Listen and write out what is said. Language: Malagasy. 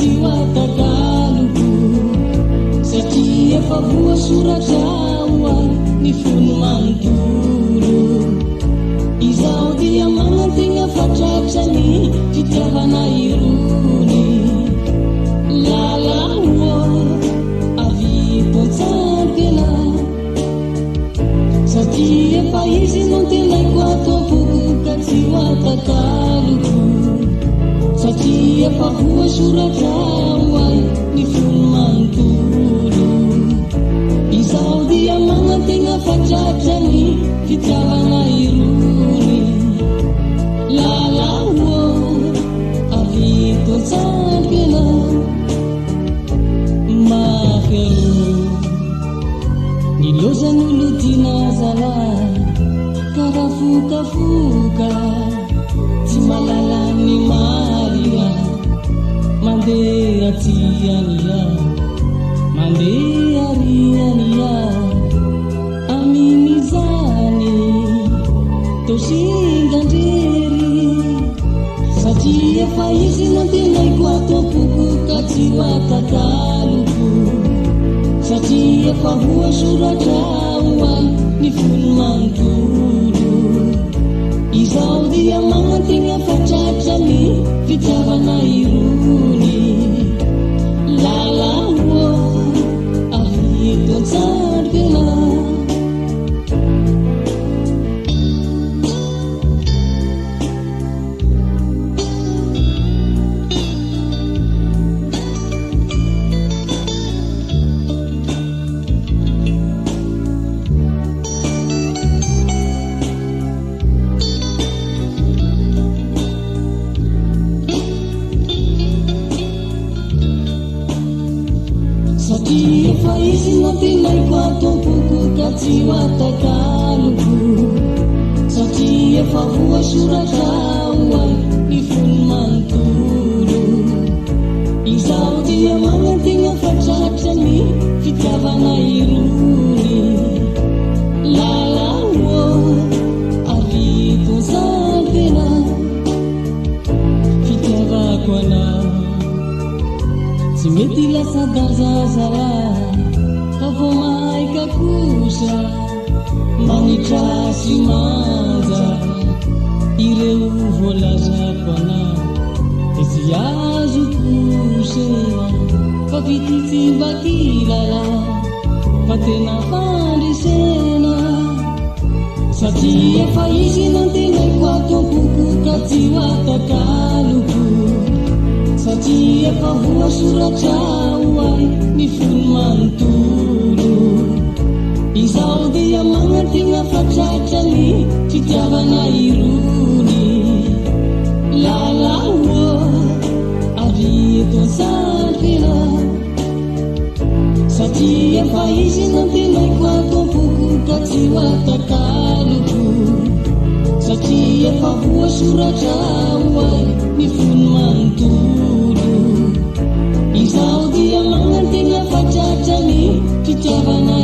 tsy hoatakaloko satria efa voasoratraoa ny fony manontolo izao dia magnategna fatratrany fitiavana irony lalao avitontsankena satria efa izy no tenaiko ataoko ka tsy hoatakaloko satria efa voasoratraoa ny fony manontolo izao dia magnategna fatratrany fitiavana irony lalao avitontsankena mahero nilozan'olo tinazala karafokafoka tsy malala ny maria mandeha tiania mandeha riania amin'izany tosingandrery satria efa izy no tenaiko ataoko ka tsy hoatakaloko satria efa voasoratraoa ny fony manontolo izao dia magnategna fatratrany fitiavana irony lalao avitontsankena satria efa izy no tenaiko ataoko ka tsy hoatakaloko satria efa voasoratraoa ny fony manontolo izao dia magnategna fatratrany fitiavana irony lalao avitontsankena fitiavako anao tsy mety lasa dazazara fa vo maika kosa magnitrasy manja ireo voalazako anao de tsy azo kosena fa vititsivakilala fa tena fandrisena satria efa izy no tenaiko ataoko ka tsy hoatakaloko satria efa voasoratraoa ny fony manontolo izao dia magnategna fatratrany fitiavana irony lalao avitontsankena satria efa izy no tenaiko ataoko ka tsy hoatakaloko satria efa voasoratraoa ny fony manontolo izao dia magnategna fatratrany fitiavana